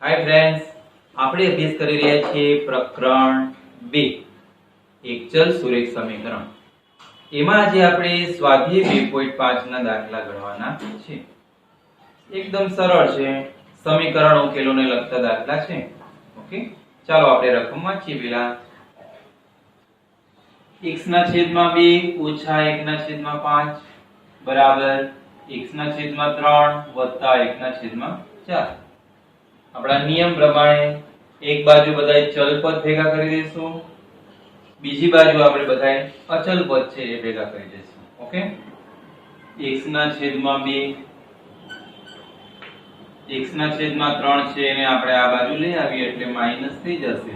Hi friends, આપણે અભ્યાસ કરી રહ્યા છીએ પ્રકરણ 2 એક ચલ સુરેખ સમીકરણ. એમાં આજે આપણે સ્વાધ્યાય 2.5 ના દાખલા ગણવાના છે. એકદમ સરળ છે, સમીકરણ ઉકેલોને લગતા દાખલા છે. ઓકે, ચાલો આપણે રકમ વાંચીએ. પેલા x ના છેદમાં 2 ઓછા 1 ના છેદમાં 5 બરાબર x ના છેદમાં 3 વત્તા 1 ના છેદમાં 4. આપણા નિયમ પ્રમાણે એક બાજુ બધાય ચલ પદ ભેગા કરી દઈશું, બીજી બાજુ આપણે બધાય અચલ પદ છે એ ભેગા કરી દઈશું. ઓકે, x ના છેદમાં 2 x ના છેદમાં 3 છે એને આપણે આ બાજુ લઈ આવીએ એટલે માઈનસ થઈ જશે.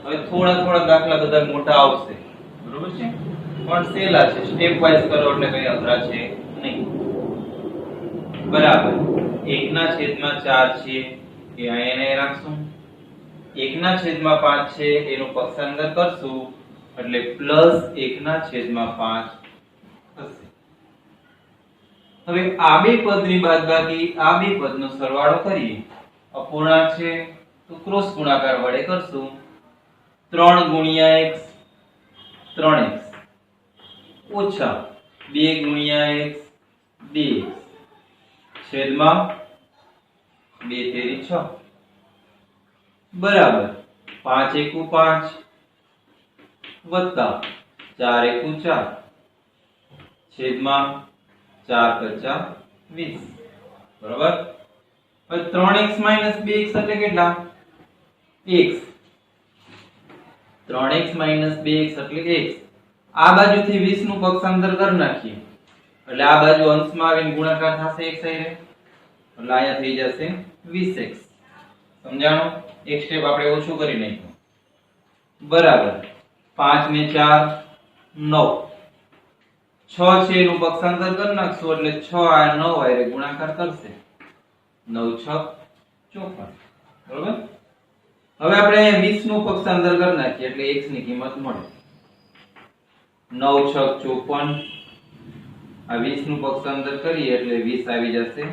હવે થોડા દાખલા બધા મોટા આવશે, બરોબર છે, પણ સેલા છે, સ્ટેપ વાઇઝ કરો એટલે કઈ અઘરા છે નહીં. બરાબર 1 ના છેદમાં 4 છે એ અહીંયા રાખશું, 1 ના છેદમાં 5 છે એનું પક્ષાંતર કરશું એટલે પ્લસ 1 ના છેદમાં 5 થશે. હવે આ બે પદની બાદબાકી આ બે પદનો સરવાળો કરીએ. અપૂર્ણાંક છે તો ક્રોસ ગુણાકાર વડે કરશું. 3 ગુણ્યા x 3x ઓછા 2 ગુણ્યા x 2x છેદમાં 2 તેરી 6 બરાબર 5 એકુ 5 વત્તા 4 એકુ 4 છેદમાં 4 પચા 20 બરાબર. હવે 3x 2x એટલે કેટલા? x. 3x 2x એટલે x. આ બાજુથી 20 નું પક્ષાંતર કરી નાખીએ એટલે આ બાજુ અંશમાં આવીને ગુણાકાર થશે x સાથે, એટલે અહીંયા થઈ જશે 20x. સમજાણો? એક સ્ટેપ આપણે ઓછું કરી નાખ્યું. બરાબર 5 ને 4 9 6 છે એનું પક્ષાંતર કરી નાખશું એટલે 6 આ 9 આરે ગુણાકાર કરશે 9 6 54. બરોબર. હવે આપણે 20 નું પક્ષાંતર કરી નાખીએ એટલે x ની કિંમત મળે 9 6 54. આ 20 નું પક્ષાંતર કરીએ એટલે 20 આવી જશે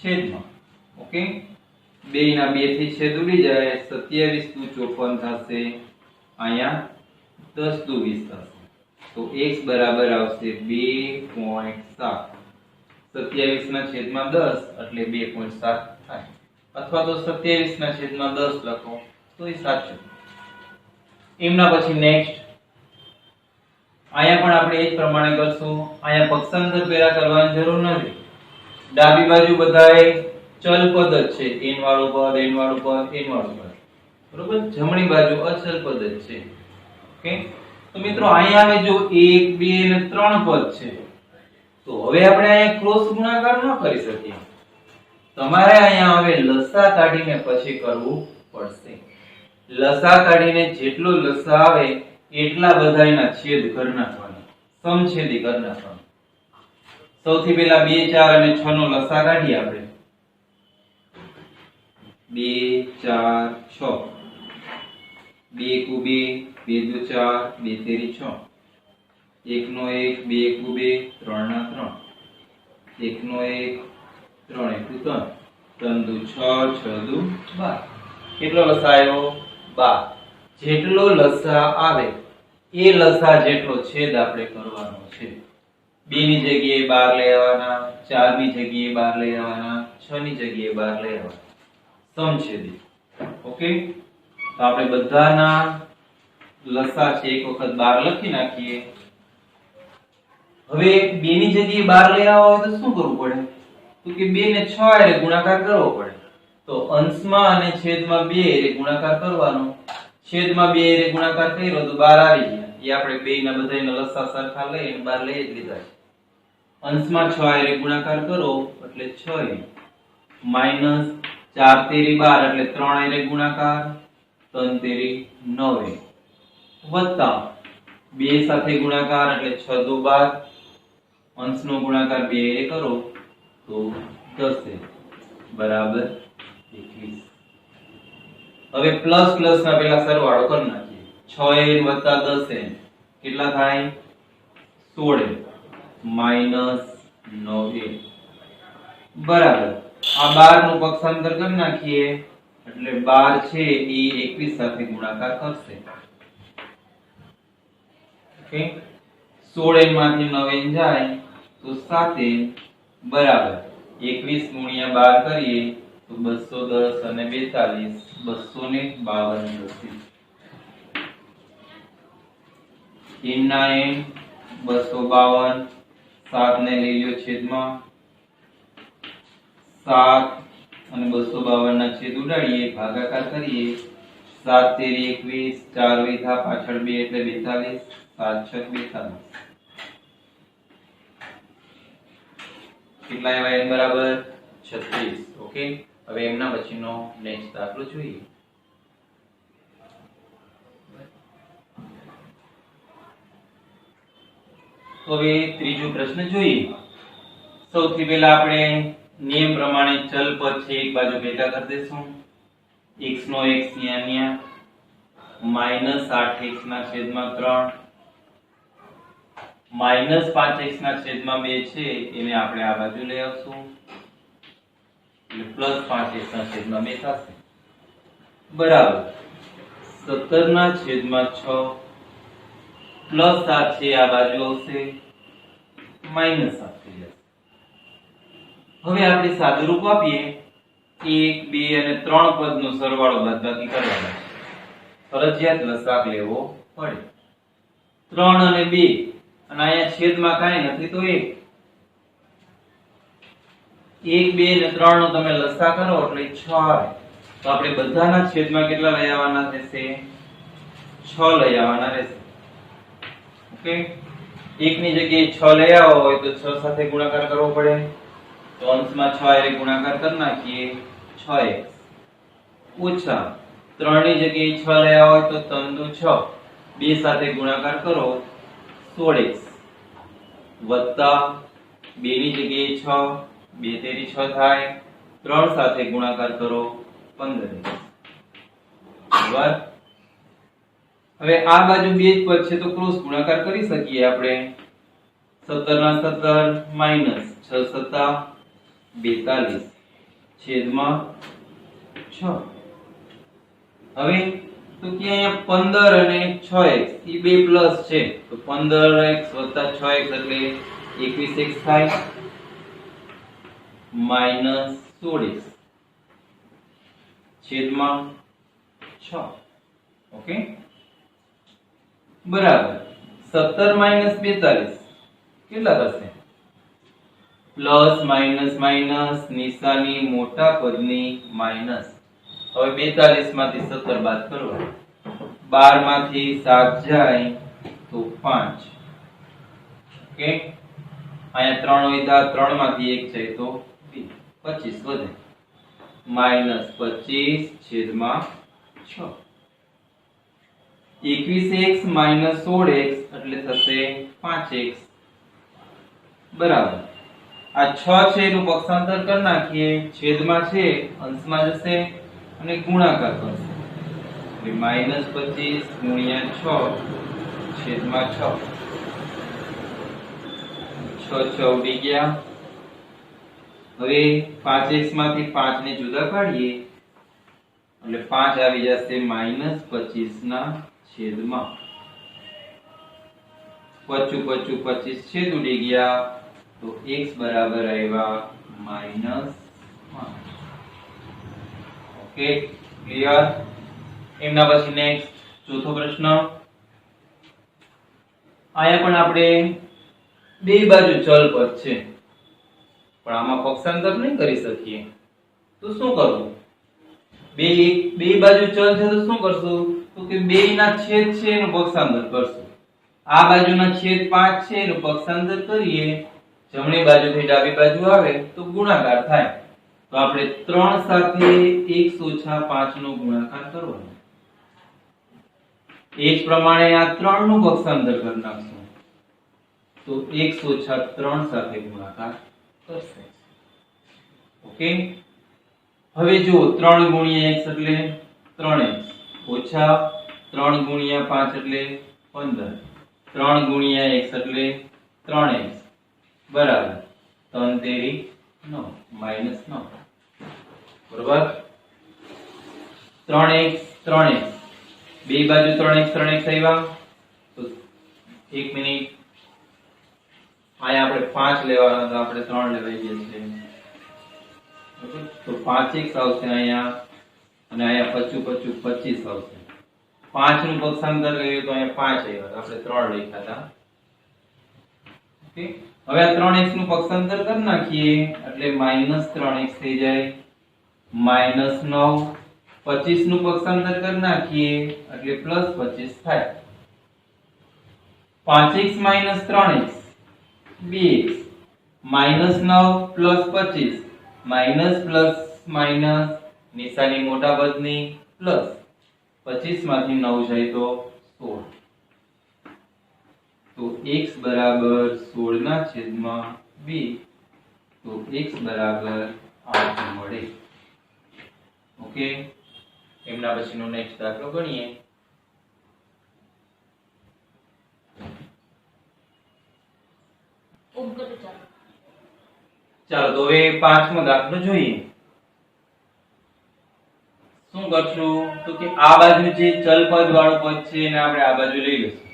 છેદમાં. ઓકે, 2 ના 2 થી છેદ ઉડી જાય 27 દુ 54 થશે, અહીંયા 10 દુ 20 થશે. તો x બરાબર આવશે 2.7. 27 ના છેદમાં 10 એટલે 2.7 થાય, અથવા તો 27 ના છેદમાં 10 લખો તો એ સાચું. એમના પછી નેક્સ્ટ અહીંયા પણ આપણે એ જ પ્રમાણે કરશું. અહીંયા પક્ષાંતર પેલા કરવાની જરૂર નથી. ડાબી બાજુ બધાય ચલ પદ જ છે, n વાળું પદ n વાળું પદ n વાળું પદ, બરોબર. જમણી બાજુ અચલ પદ જ છે. ઓકે, તો મિત્રો અહીંયા હવે જો 1 2 અને 3 પદ છે તો હવે આપણે અહીંયા ક્રોસ ગુણાકાર ન કરી શકીએ. તમારે અહીંયા હવે લસા કાઢીને પછી કરવું પડશે. લસા કાઢીને જેટલો લસા આવે એટલા બધાયના છેદ કરી નાખવાના, સમછેદી કરી નાખવાના. સૌથી પહેલા 2 4 અને 6 નો લસા કાઢીએ આપણે. 2 4 6 2 એકુ 2 2 દુ 4 2 તેરી 6 1 નો 1 2 એકુ 2 3 ના 3 1 નો 1 3 એકુ 3 3 દુ 6 6 દુ 12. કેટલો લસા આવ્યો? 12. જેટલો લસા આવે એ લસા જેટલો છેદ આપણે કરવાનો છે. 2 ની જગ્યાએ 12 લઈ આવવાના, 4 ની જગ્યાએ 12 લઈ આવવાના, 6 ની જગ્યાએ 12 લઈ આવવાના, સમછેદી. ઓકે, તો આપણે બધાના લસા છે એક વખત 12 લખી નાખીએ. હવે 2 ની જગ્યાએ 12 લઈ આવવા હોય તો શું કરવું પડે? તો કે 2 ને 6 હારે ગુણાકાર કરવો પડે. તો અંશમાં અને છેદમાં 2 હારે ગુણાકાર કરવાનો. છેદમાં 2 હારે ગુણાકાર કર્યો તો 12 આવી ગયા. એ આપણે બેયના બધાયના લસા સરખા લઈને 12 લઈ જ લીધા છે. અંશમાં 6 હારે ગુણાકાર કરો એટલે 6 માઈનસ 4 તેરી 12 એટલે 3 હારે ગુણાકાર 3 તેરી 9 વત્તા 2 સાથે ગુણાકાર એટલે 6 દુ 12. અંશનો ગુણાકાર 2 હારે કરો તો 10 બરાબર 21. હવે પ્લસ પ્લસ ના પેલા સરવાળો કરી નાખીએ. 6n વત્તા 10n કેટલા થાય? 16n માઈનસ 9n બરાબર આ 12 નું પક્ષાંતર કરી નાખીએ એટલે 12 છે એ 21 સાથે ગુણાકાર કરશે. ઓકે 16 માંથી 9 જાય તો 7 બરાબર 21 ગુણ્યા 12 કરીએ તો 210 અને 42 252 થશે. એમના એમ 252 7 ને લઈ લ્યો છેદમાં 7 અને 252 ના છેદ ઉડાડીએ ભાગાકાર કરીએ 7 તેરી 21 4 વિધા પાછળ 2 એટલે 42 7 6 42 કેટલા આવ્યા n બરાબર 36. ઓકે હવે એમના પછીનો નેક્સ્ટ દાખલો જોઈએ. તો હવે ત્રીજો પ્રશ્ન જોઈએ. સૌથી પહેલા આપણે નિયમ પ્રમાણે ચલ પદ છે એક બાજુ ભેગા કરી દેશું. x નો x અહીંયા -8x ના છેદમાં 3 -5x ના છેદમાં 2 છે એને આપણે આ બાજુ લઈ આવશું એટલે +5x ના છેદમાં 2 થશે બરાબર 17 ના છેદમાં 6 +7 છે આ બાજુ આવશે -7 થઈ જશે. હવે આપણે સાદું રૂપ આપીએ 1 2 અને 3 પદનો સરવાળો બાદબાકી કરવાનો છે. ફરજિયાત લસાઅ લેવો પડે. 3 અને 2 અને અહીંયા છેદમાં કાંઈ નથી તો 1 2 અને 3 નો તમે લસાઅ કરો એટલે 6 આવે. તો આપણે બધાના છેદમાં કેટલા લઈ આવવાના થશે 6 લઈ આવવાના રહેશે. ઓકે 1 ની જગ્યાએ 6 લઈ આવો હોય તો 6 સાથે ગુણાકાર કરવો પડે તો અંશમાં 6 એ ગુણાકાર કરી નાખીએ 6x ઓછા 3 ની જગ્યાએ 6 લઈ આવો હોય તો 3 દુ 6 2 સાથે ગુણાકાર કરો 16x વત્તા 2 ની જગ્યાએ 6 2 તેરી 6 થાય 3 સાથે ગુણાકાર કરો 15x બરાબર. હવે આ બાજુ બે જ પદ છે તો ક્રોસ ગુણાકાર કરી શકીએ આપણે 17 ના 17 માઈનસ 6 સત્તા 42 છેદમાં 6. હવે તો કે અહીંયા 15 અને 6x એ બે પ્લસ છે તો 15x 6x એટલે 21x થાય માઈનસ 16x છેદમાં 6. ઓકે બરાબર 17 માઈનસ 42 કેટલા થશે પ્લસ માઈનસ માઈનસ નિશાની મોટા પદની માઈનસ. હવે 42 માંથી 17 બાદ કરો 12 માંથી 7 જાય તો 5. ઓકે અહીંયા 3 વિધા 3 માંથી 1 જાય તો 25 વધે -25 છેદમાં 6. 21x - 16x એટલે થશે 5x બરાબર. આ 6 છે એનું પક્ષાંતર કરી નાખીએ છેદમાં છે અંશમાં જશે અને ગુણાકાર કરશે એટલે -25 ગુણ્યા 6 છેદમાં 6 6 6 ઉડી ગયા. હવે 5x માંથી 5 ને જુદા કાઢીએ એટલે 5 આવી જશે -25 ના છેદમાં 25 25 છેદ ઉડી ગયા તો x બરાબર આવ્યા -5. Okay clear. એમના પછી નેક્સ્ટ ચોથો પ્રશ્ન. આયા પણ આપણે બે બાજુ ચલ પદ છે પણ આમાં પક્ષાંતર નહીં કરી શકીએ તો શું કરવું બે બાજુ ચલ છે તો શું કરશું તો કે બેયના છેદ છે એનું પક્ષાંતર કરશું. આ બાજુના છેદ 5 છે એનું પક્ષાંતર કરીએ જમણી બાજુથી ડાબી બાજુ આવે તો ગુણાકાર થાય તો આપણે 3 સાથે x - 5 નો ગુણાકાર કરવાનો. એ જ પ્રમાણે આ 3 નું પક્ષાંતર કરી નાખશું તો x - 3 સાથે ગુણાકાર કરશે. ઓકે હવે જો 3 ગુણ્યા x એટલે 3x ઓછા 3 ગુણ્યા 5 એટલે 15 3 ગુણ્યા x એટલે 3x બરાબર 3 તેરી 9 -9. બરોબર 3x 3x બે બાજુ 3x 3x આવ્યા તો 1 મિનિટ આયા આપણે 5 લેવાના તો આપણે 3 લેવાઈ ગયા છે બરોબર તો 5x આવશે આયા અને આયા 25 25 આવશે 5 નું પક્ષાંતર કર્યું તો આયા 5 આવ્યા આપણે 3 લખ્યા હતા ઓકે હવે આ 3x નું પક્ષાંતર કરી નાખીએ એટલે -3x થઈ જાય -9 25 નું પક્ષાંતર કરી નાખીએ એટલે +25 થાય 5x - 3x 2x -9 + 25 minus plus minus નિશાની મોટા પદની પ્લસ 25 માંથી 9 જાય તો 16 તો x બરાબર 16 ના છેદમાં 2 તો x બરાબર 8 મળે ઓકે એમના પછીનો નેક્સ્ટ દાખલો ગણીએ ચાલો તો હવે પાંચમો દાખલો જોઈએ શું કરશું તો કે આ બાજુ જે ચલ પદ વાળો પદ છે એને આપણે આ બાજુ લઈ લઈશું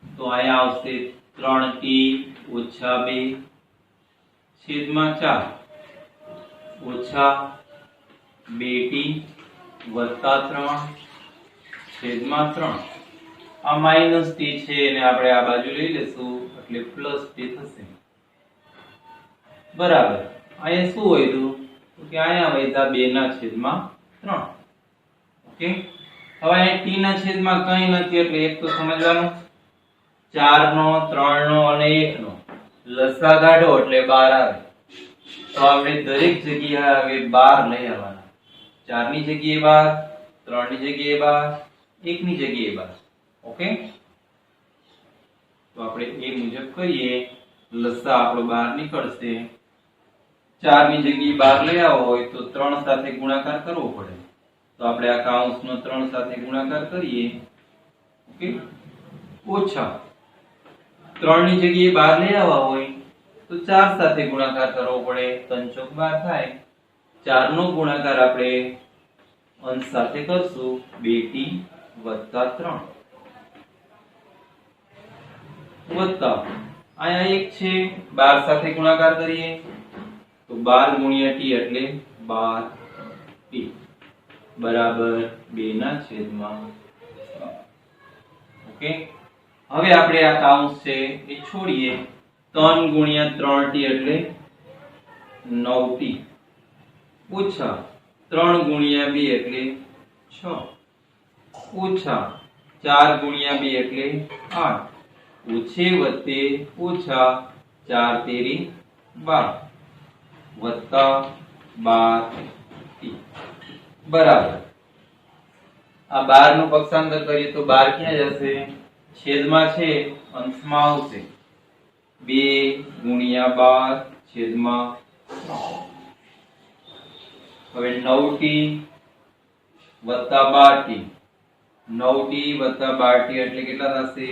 તો અહીંયા આવશે 3t - 2 છેદમાં 4 ઓછા 2t વત્તા 3 છેદમાં 3 આ માઈનસ t છે એને આપણે આ બાજુ લઈ લેશું એટલે પ્લસ t થશે બરાબર અહીંયા શું વધ્યું તો કે અહીંયા વધ્યા 2 ના છેદમાં 3 ઓકે હવે અહીંયા t ના છેદમાં કંઈ નથી એટલે એક તો સમજવાનું 4 નો 3 નો અને 1 નો લસા કાઢો એટલે 12 આવે તો આપણે દરેક જગ્યાએ હવે 12 લઈ આવવાના 4 ની જગ્યાએ 12 3 ની જગ્યાએ 12 1 ની જગ્યાએ 12 ઓકે તો આપણે એ મુજબ કરીએ લસા આપણો 12 નીકળશે 4 ની જગ્યાએ 12 લઈ આવો હોય તો 3 સાથે ગુણાકાર કરવો પડે તો આપણે આ કૌંસનો 3 સાથે ગુણાકાર કરીએ ઓકે ઓછા 3 ની જગ્યાએ 12 લઈ આવવા હોય તો 4 સાથે ગુણાકાર કરવો પડે 3 ચોક 12 થાય 4 નો ગુણાકાર આપણે અંશ સાથે કરશું 2t વત્તા 3 વત્તા અહીંયા 1 છે 12 સાથે ગુણાકાર કરીએ તો 12 ગુણ્યા t એટલે 12t બરાબર 2 ના છેદમાં 6 ઓકે હવે આપણે આ કૌંસ છે એ છોડીએ 3 ગુણ્યા 3t એટલે 9t ઓછા 3 ગુણ્યા 2 એટલે 6 ઓછા 4 ગુણ્યા 2 એટલે 8 ઓછે વત્તે ઓછા 4 તેરી 12 વત્તા 12t બરાબર આ 12 નું પક્ષાંતર કરીએ તો 12 ક્યાં જશે છેદમાં છે અંશમાં આવશે 2 ગુણ્યા 12 છેદમાં 3 હવે 9t વત્તા 12t 9t વત્તા 12t એટલે કેટલા થશે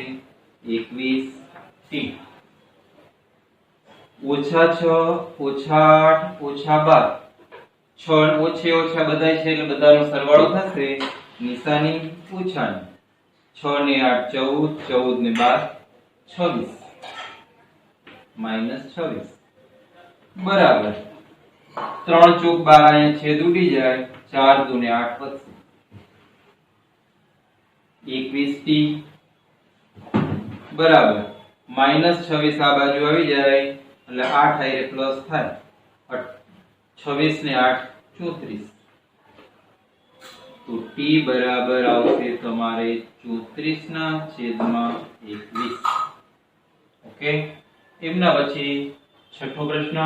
21t ઓછા 6 ઓછા 8 ઓછા 12 6 ઓછે ઓછા બધાય છે એટલે બધાનો સરવાળો થશે નિશાની ઓછાની 6 ને 8 14 14 ને 12 26 -26 બરાબર 3 ચોક 12 અહીંયા છેદ ઉડી જાય 4 દુને 8 વધશે 21t બરાબર -26 આ બાજુ આવી જાય એટલે 8 આયરે પ્લસ થાય 26 ને 8 34 તો t બરાબર આવશે તમારે 34 ના છેદમાં 21 ઓકે એમના પછી છઠ્ઠો પ્રશ્ન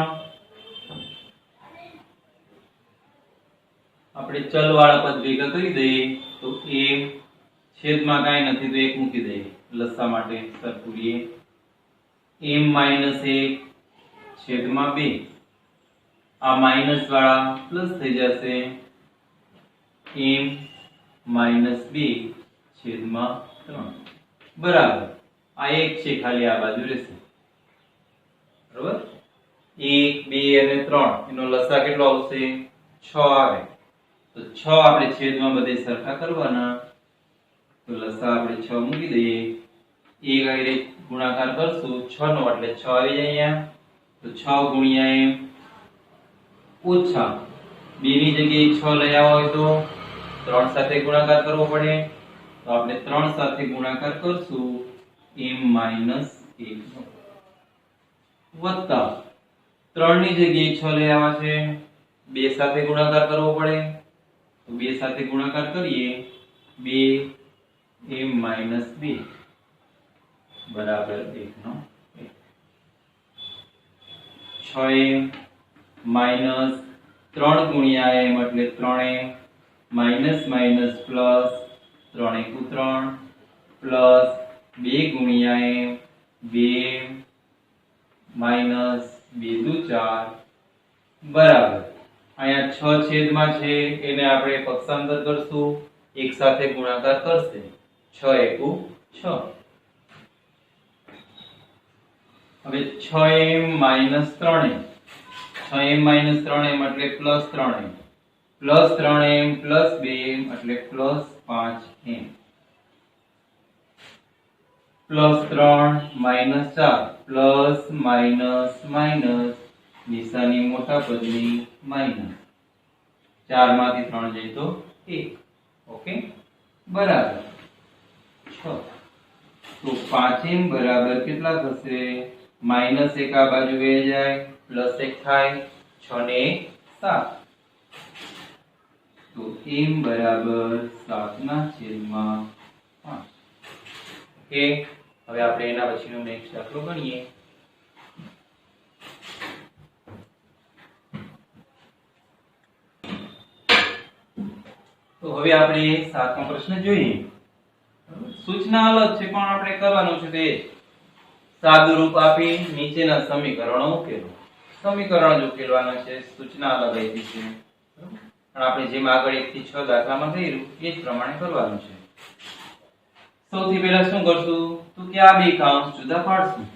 આપણે ચલ વાળા પદ ભેગા કરી દઈએ તો a છેદમાં કાંઈ નથી તો 1 મૂકી દઈએ લસા માટે સરખું m - 1 છેદમાં 2 આ માઈનસ વાળા પ્લસ થઈ જશે m - 2 છેદમાં 3 બરાબર આ 1 છે ખાલી આ બાજુ રહેશે બરાબર 1 2 અને 3 એનો લસા કેટલો આવશે 6 આવે તો 6 આપણે છેદમાં બધે સરખા કરવાના તો લસા આપણે 6 મૂકી દઈએ એક આરે ગુણાકાર કરશું 6 નો એટલે 6 આવી જાય અહીંયા તો 6 ગુણ્યા m ઓછા 2 ની જગ્યાએ 6 લઈ આવો હોય તો 3 સાથે ગુણાકાર કરવો પડે તો આપણે 3 સાથે ગુણાકાર કરશું m - 1 વત્તા 3 ની જગ્યાએ 6 લઈ આવ્યા છે 2 સાથે ગુણાકાર કરવો પડે તો 2 સાથે ગુણાકાર કરીએ 2 m - 2 બરાબર 1 નો 6m માઈનસ 3 ગુણ્યા m એટલે 3m minus minus plus 3 * 1 = 3 plus 2 ગુણ્યા m 2m માઈનસ 2 * 2 = 4 બરાબર અહીંયા 6 છેદમાં છે એને આપણે પક્ષાંતર કરશું એક સાથે ગુણાકાર કરશે 6 * 1 = 6 હવે 6m - 3m 6m - 3m એટલે +3m plus 3m plus 2m એટલે +5m plus 3 minus 4 plus minus minus નિશાની મોટા પદની માઈનસ 4 માંથી 3 જાય તો 1 ઓકે બરાબર 6 તો 5m બરાબર કેટલા થશે -1 આ બાજુ વહી જાય +1 થાય 6 ને 1 7 તો m બરાબર 7/5 ઓકે હવે આપણે એના પછીનો નેક્સ્ટ દાખલો ગણીએ તો હવે આપણે 7મો પ્રશ્ન જોઈએ સૂચના અલગ છે પણ આપણે કરવાનું છે તે સાદું રૂપ આપી નીચેના સમીકરણો ઉકેલો સમીકરણ જ ઉકેલવાના છે સૂચના અલગ આપી છે પણ આપણે જેમ આગળ 1 થી 6 દાખલામાં કર્યું એ જ પ્રમાણે કરવાનું છે સૌથી પહેલા શું કરશું તો કે આ બે કાઉન્સ જુદા પાડશું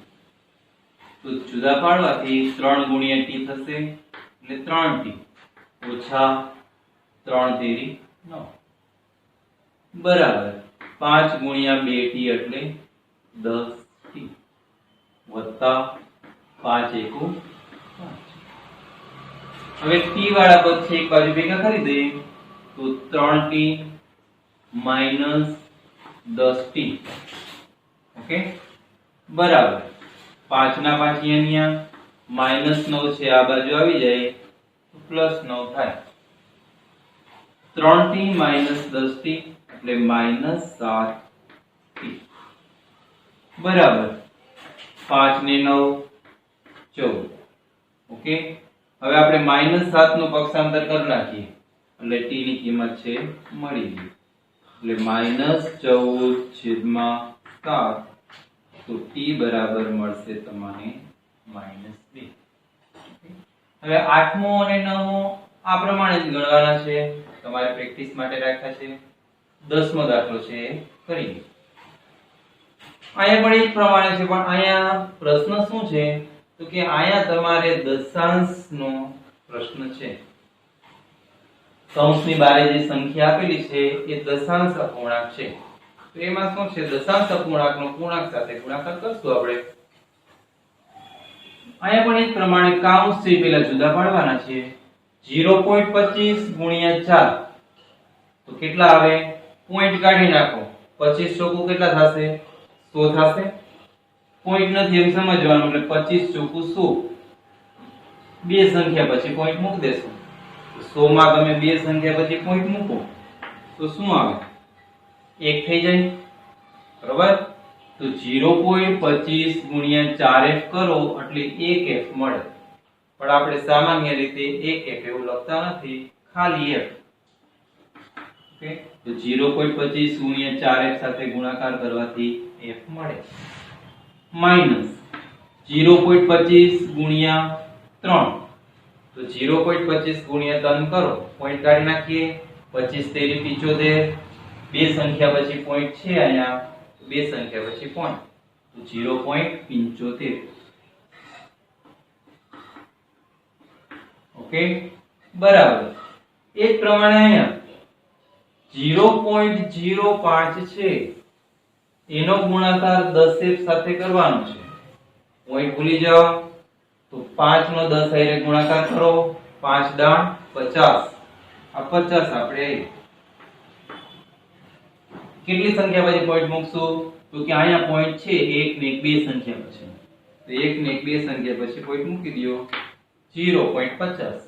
તો જુદા પાડવાથી 3 ગુણ્યા t થશે એટલે 3t ઓછા 3 તેરી 9 બરાબર 5 ગુણ્યા 2t એટલે 10t વત્તા 5 * 1 = 5 હવે t વાળા પદ છે એક બાજુ ભેગા કરી દઈએ તો 3t - 10t ઓકે બરાબર 5 ના 5 અહીંયા -9 છે આ બાજુ આવી જાય તો +9 થાય 3t - 10t એટલે -7t બરાબર 5 ને 9 14 ઓકે હવે આપણે -7 નું પક્ષાંતર કરી નાખીએ એટલે t ની કિંમત છે મળી ગઈ એટલે -14/7 તો t બરાબર મળશે તમને -2 હવે 8મો અને 9મો આ પ્રમાણે જ ગણવાના છે તમારે પ્રેક્ટિસ માટે રાખ્યા છે 10મો દાખલો છે કરીએ અહીંયા પણ એ જ પ્રમાણે છે પણ અહીંયા પ્રશ્ન શું છે તો કે અહીંયા તમારે દશાંશનો પ્રશ્ન છે કૌંસની બારે જે સંખ્યા આપેલી છે એ દશાંશ અપૂર્ણાંક છે તો એમાં શું છે દશાંશ અપૂર્ણાંકનો પૂર્ણાંક સાથે ગુણાકાર કરશું આપણે અહીંયા પણ એ જ પ્રમાણે કૌંસ છે પેલા જુદા પાડવાના છે 0.25 ગુણ્યા 4 તો કેટલા આવે પોઈન્ટ કાઢી નાખો 25 ચોકુ કેટલા થશે 100 થશે પોઈન્ટ નથી એમ સમજવાનું એટલે 25 ચોકુ 100 બે સંખ્યા પછી પોઈન્ટ મૂકી દેશું 100 માં તમે બે સંખ્યા પછી પોઈન્ટ મૂકો તો શું આવે 1 થઈ જાય બરાબર તો 0.25 ગુણ્યા 4f કરો એટલે 1f મળે પણ આપણે સામાન્ય રીતે 1f એવું લખતા નથી ખાલી f ઓકે તો 0.25 ગુણ્યા 4f સાથે ગુણાકાર કરવાથી f મળે માઈનસ 0.25 ગુણ્યા 3 તો 0.25 ગુણ્યા 3 કરો પોઈન્ટ કાઢી નાખીએ 25 તેરી 75 બે સંખ્યા પછી પોઈન્ટ છે અહીંયા બે સંખ્યા પછી પોઈન્ટ તો 0.75 ઓકે બરાબર એ જ પ્રમાણે અહીંયા 0.05 છે એનો ગુણાકાર 10f સાથે કરવાનો છે. પોઈન્ટ ભૂલી જાઓ તો 5 નો 10 હારે ગુણાકાર કરો, 5 દાણ 50. આ 50 આપણે કેટલી સંખ્યા પછી પોઈન્ટ મૂકશું? તો કે અહીંયા પોઈન્ટ છે 1 ને 2 સંખ્યા પછી, તો 1 ને 2 સંખ્યા પછી પોઈન્ટ મૂકી દો 0.50.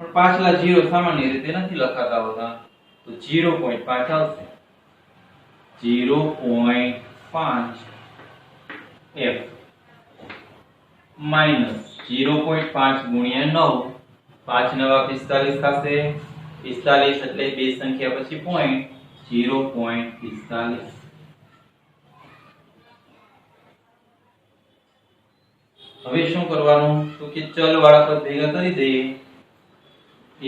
પણ પાછલા 0 સામાન્ય રીતે નથી લખાતા હોતા, તો 0.5 આવશે. 0.5 f માઈનસ 0.5 ગુણ્યા 9, 5 નવા 45 થશે. 45 એટલે બે સંખ્યા પછી પોઈન્ટ 0.45. હવે શું કરવાનું? તો કે ચલ વાળા પદ ભેગા કરી દઈએ. f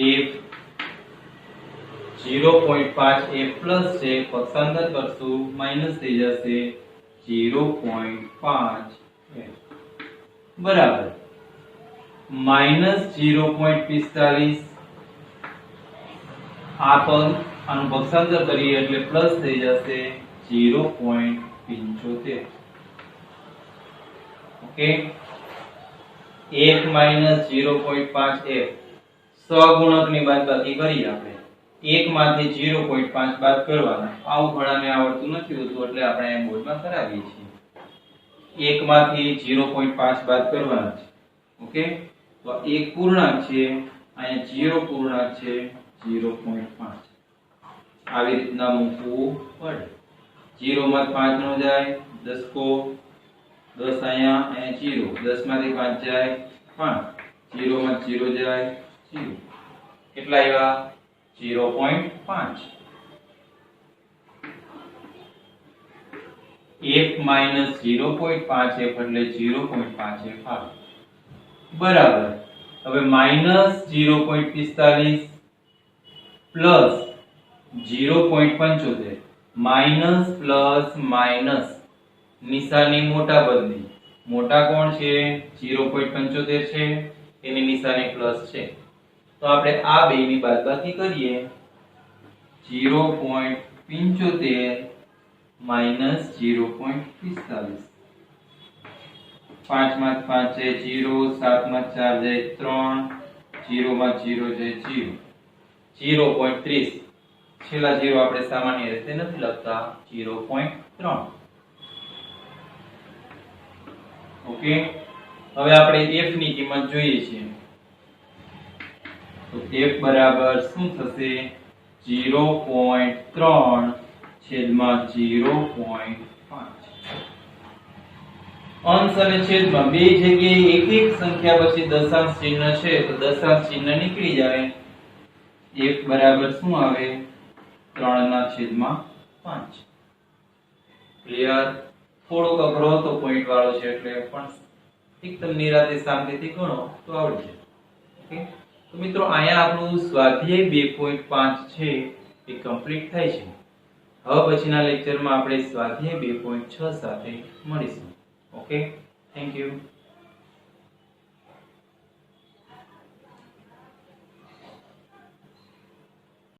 0.5 f પ્લસ છે, પક્ષાંતર કરશું માઈનસ થઈ જશે 0.5 f બરાબર માઈનસ 0.45. આ પદ આનું પક્ષાંતર કરીએ એટલે પ્લસ થઈ જશે 0.75. ઓકે, 1 માઈનસ 0.5 f સહગુણકની બાદબાકી કરીએ આપણે. 1 માંથી 0.5 બાદ કરવાના. આવું ઘણાને આવડતું નથી હોતું એટલે આપણે આ બોર્ડમાં કરાવીએ છીએ. 1 માંથી 0.5 બાદ કરવાના છે. ઓકે, તો 1 પૂર્ણાંક છે, અહીંયા 0 પૂર્ણાંક છે 0.5. આવી રીતના મૂકવું પડે. 0 માં 5 નો જાય 10 કો 10 અહીંયા 0, 10 માંથી 5 જાય 5, 0 માં 0 જાય 0. કેટલા આવ્યા? 0.5. f માઈનસ 0.5 f એટલે 0.5 f આવે બરાબર. હવે minus 0.45 plus 0.75. Minus plus minus નિશાની મોટા પદની. મોટા કોણ છે? 0.75 છે, એની નિશાની પ્લસ છે. તો આપણે આ બેની બાદબાકી કરીએ. 0.75 માઈનસ 0.45. 5 માં 5 છે 0, 7 માં 4 જાય 3, 0 માં 0 જાય 0. 0.30 છેલ્લા 0 આપણે સામાન્ય રીતે નથી લખતા. 0.3. ઓકે, હવે આપણે f ની કિંમત જોઈએ છીએ. તો f બરાબર શું થશે? 0.3 છેદમાં 0.5. અંશ અને છેદમાં બે જગ્યાએ એક એક સંખ્યા પછી દશાંશ ચિહ્ન છે, તો દશાંશ ચિહ્ન નીકળી જાય. f બરાબર શું આવે? 3/5. ક્લિયર? થોડોક અઘરો તો પોઈન્ટ વાળો છે એટલે પણ એકદમ નિરાતે શાંતિથી ગણો તો આવડી જાય. ઓકે, તો મિત્રો અહીંયા આપણું સ્વાધ્યાય 2.5 છે એ કમ્પ્લીટ થાય છે. હવે પછીના લેક્ચરમાં આપણે સ્વાધ્યાય 2.6 સાથે મળીશું. Okay, thank you.